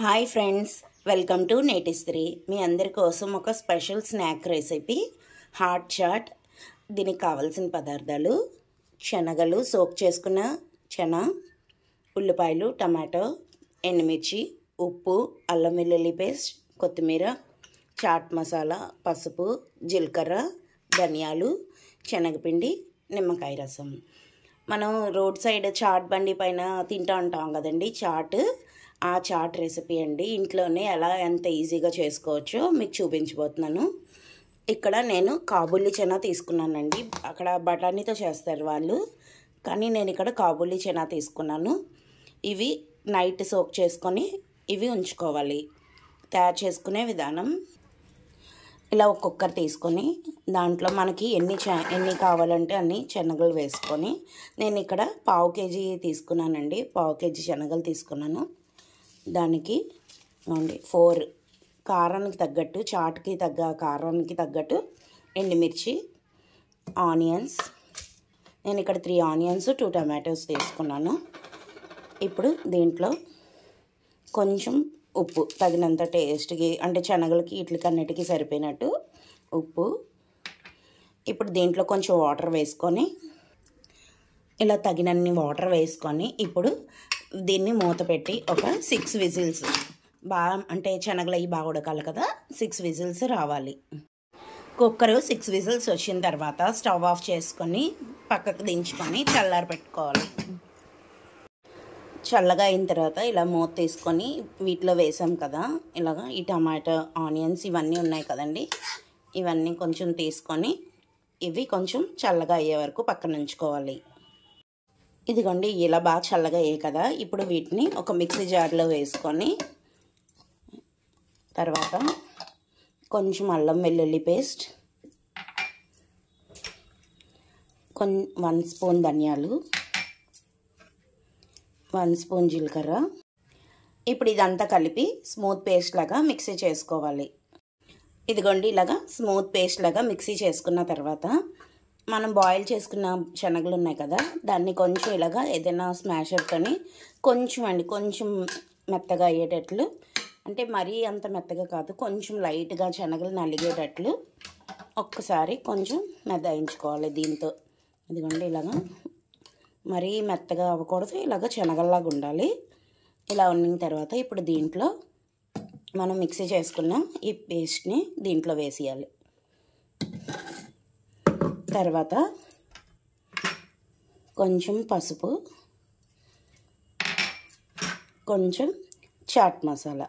Hi friends, welcome to Netistree. మీ అందరి కోసం ఒక special snack recipe hot chaat. దీనికి కావాల్సిన పదార్థాలు: శనగలు సోక్ చేసుకున్న చెన, ఉల్లిపాయలు, టమాటో, ఎండుమిర్చి, ఉప్పు, అల్లం వెల్లుల్లి పేస్ట్, కొత్తిమీర, చాట్ మసాలా, పసుపు, జీలకర్ర, ధనియాలు, శనగపిండి, నిమ్మకాయ రసం. మనం రోడ్ సైడ్ చాట్ బండి పైన తింటూ ఉంటాం కదండి చాట్. ఆ చాట్ రెసిపీ అండి. ఇంట్లోనే ఎంత ఈజీగా చేసుకోవచ్చో మీకు చూపించబోతున్నాను. ఇక్కడ నేను కాబూలీ చెనా తీసుకున్నానండి. అక్కడ బఠానీతో చేస్తారు వాళ్ళు, కానీ నేను ఇక్కడ కాబూలీ చెనా తీసుకున్నాను. ఇవి నైట్ సోక్ చేసుకొని ఇవి ఉంచుకోవాలి. తయారు చేసుకునే విధానం: ఇలా ఒక కుక్కర్ తీసుకొని దాంట్లో మనకి ఎన్ని కావాలంటే అన్ని శనగలు వేసుకొని, నేను ఇక్కడ 1/2 కేజీ తీసుకున్నానండి. 1/2 కేజీ శనగలు తీసుకున్నాను. దానికి 4 కారానికి తగ్గట్టు, చాట్కి కారానికి తగ్గట్టు ఎండుమిర్చి, ఆనియన్స్. నేను ఇక్కడ 3 ఆనియన్స్, 2 టమాటోస్ తీసుకున్నాను. ఇప్పుడు దీంట్లో కొంచెం ఉప్పు, తగినంత టేస్ట్కి, అంటే శనగలకి వీటికి అన్నిటికీ సరిపోయినట్టు ఉప్పు. ఇప్పుడు దీంట్లో కొంచెం వాటర్ వేసుకొని, ఇలా తగినన్ని వాటర్ వేసుకొని ఇప్పుడు దీన్ని మూత పెట్టి ఒక 6 విజిల్స్, అంటే శనగలు అవి బాగా ఉడకాలి కదా, 6 విజిల్స్ రావాలి. కుక్కరు 6 విజిల్స్ వచ్చిన తర్వాత స్టవ్ ఆఫ్ చేసుకొని పక్కకు దించుకొని చల్లారి పెట్టుకోవాలి. చల్లగా అయిన తర్వాత ఇలా మూత తీసుకొని వీటిలో వేసాం కదా, ఇలాగా ఈ టమాటో, ఆనియన్స్ ఇవన్నీ ఉన్నాయి కదండి, ఇవన్నీ కొంచెం తీసుకొని ఇవి కొంచెం చల్లగా అయ్యే వరకు పక్కన ఉంచుకోవాలి. ఇదిగోండి, ఇలా బాగా చల్లగా అయ్యాయి కదా. ఇప్పుడు వీటిని ఒక మిక్సీ జార్లో వేసుకొని, తర్వాత కొంచెం అల్లం వెల్లుల్లి పేస్ట్, 1 స్పూన్ ధనియాలు, 1 స్పూన్ జీలకర్ర. ఇప్పుడు ఇదంతా కలిపి స్మూత్ పేస్ట్ లాగా మిక్సీ చేసుకోవాలి. ఇదిగోండి, ఇలాగా స్మూత్ పేస్ట్ లాగా మిక్సీ చేసుకున్న తర్వాత మనం బాయిల్ చేసుకున్న శనగలు ఉన్నాయి కదా, దాన్ని కొంచెం ఇలాగా ఏదైనా స్మాషర్తోని కొంచెం మెత్తగా అయ్యేటట్లు, అంటే మరీ అంత మెత్తగా కాదు, కొంచెం లైట్గా శనగలు నలిగేటట్లు ఒక్కసారి కొంచెం మెదాయించుకోవాలి దీంతో. ఇదిగోండి, ఇలాగా మరీ మెత్తగా అవ్వకూడదు, ఇలాగ శనగల్లాగా ఉండాలి. ఇలా ఉన్న తర్వాత ఇప్పుడు దీంట్లో మనం మిక్సీ చేసుకున్న ఈ పేస్ట్ని దీంట్లో వేసేయాలి. తర్వాత కొంచెం పసుపు, కొంచెం చాట్ మసాలా.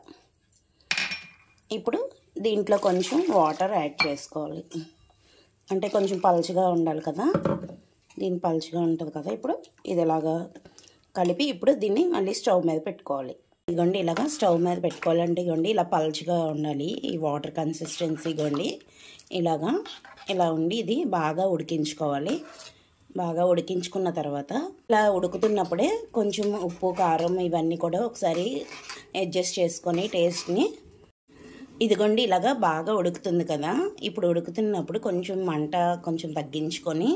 ఇప్పుడు దీంట్లో కొంచెం వాటర్ యాడ్ చేసుకోవాలి, అంటే కొంచెం పలుచగా ఉండాలి కదా, దీని పలుచగా ఉంటుంది కదా. ఇప్పుడు ఇది ఇలాగా కలిపి ఇప్పుడు దీన్ని మళ్ళీ స్టవ్ మీద పెట్టుకోవాలి. ఇదిగోండి, ఇలాగా స్టవ్ మీద పెట్టుకోవాలంటే ఇదిగోండి ఇలా పలుచగా ఉండాలి ఈ వాటర్ కన్సిస్టెన్సీ. ఇదిగోండి ఇలా ఉండి ఇది బాగా ఉడికించుకోవాలి. బాగా ఉడికించుకున్న తర్వాత ఇలా ఉడుకుతున్నప్పుడే కొంచెం ఉప్పు, కారం ఇవన్నీ కూడా ఒకసారి అడ్జస్ట్ చేసుకొని టేస్ట్ని. ఇదిగోండి, ఇలాగా బాగా ఉడుకుతుంది కదా. ఇప్పుడు ఉడుకుతున్నప్పుడు కొంచెం మంట కొంచెం తగ్గించుకొని,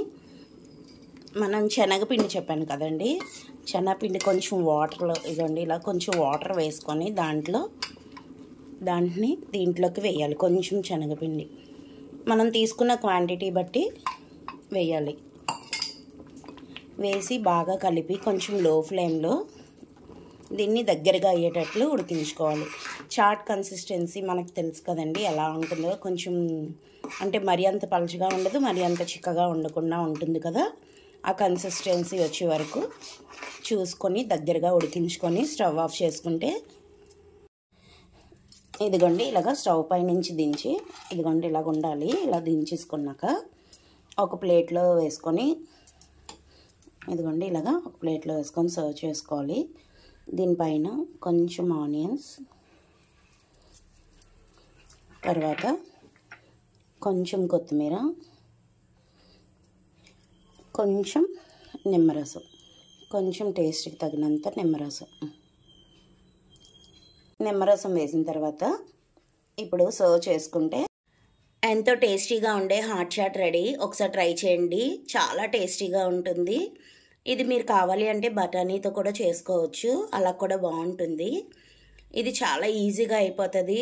మనం శనగపిండి చెప్పాను కదండి, శనగపిండి కొంచెం వాటర్లో, ఇదిగోండి ఇలా కొంచెం వాటర్ వేసుకొని దీంట్లోకి వేయాలి. కొంచెం శనగపిండి మనం తీసుకున్న క్వాంటిటీ బట్టి వేయాలి. వేసి బాగా కలిపి కొంచెం లో ఫ్లేమ్లో దీన్ని దగ్గరగా అయ్యేటట్లు ఉడికించుకోవాలి. చాట్ కన్సిస్టెన్సీ మనకు తెలుసు కదండి ఎలా ఉంటుందో, కొంచెం అంటే మరీ అంత పలుచగా ఉండదు, మరీ అంత చిక్కగా ఉండకుండా ఉంటుంది కదా. ఆ కన్సిస్టెన్సీ వచ్చే వరకు చూసుకొని దగ్గరగా ఉడికించుకొని స్టవ్ ఆఫ్ చేసుకుంటే, ఇదిగోండి ఇలాగ స్టవ్ పై నుంచి దించి, ఇదిగోండి ఇలాగ ఉండాలి. ఇలా దించేసుకున్నాక ఒక ప్లేట్లో వేసుకొని, ఇదిగోండి ఇలాగ ఒక ప్లేట్లో వేసుకొని సర్వ్ చేసుకోవాలి. దీనిపైన కొంచెం ఆనియన్స్, తర్వాత కొంచెం కొత్తిమీర, కొంచెం నిమ్మరసం, కొంచెం టేస్ట్కి తగినంత నిమ్మరసం వేసిన తర్వాత ఇప్పుడు సర్వ్ చేసుకుంటే ఎంతో టేస్టీగా ఉండే హాట్ చాట్ రెడీ. ఒకసారి ట్రై చేయండి, చాలా టేస్టీగా ఉంటుంది. ఇది మీరు కావాలి అంటే బఠానీతో కూడా చేసుకోవచ్చు, అలా కూడా బాగుంటుంది. ఇది చాలా ఈజీగా అయిపోతుంది,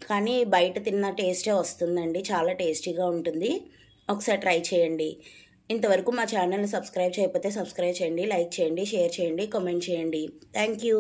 కానీ బయట తిన్న టేస్టే వస్తుందండి. చాలా టేస్టీగా ఉంటుంది. ఒకసారి ట్రై చేయండి. ఇంతవరకు మా ఛానల్ని సబ్స్క్రైబ్ చేయకపోతే సబ్స్క్రైబ్ చేయండి, లైక్ చేయండి, షేర్ చేయండి, కామెంట్ చేయండి. Thank you.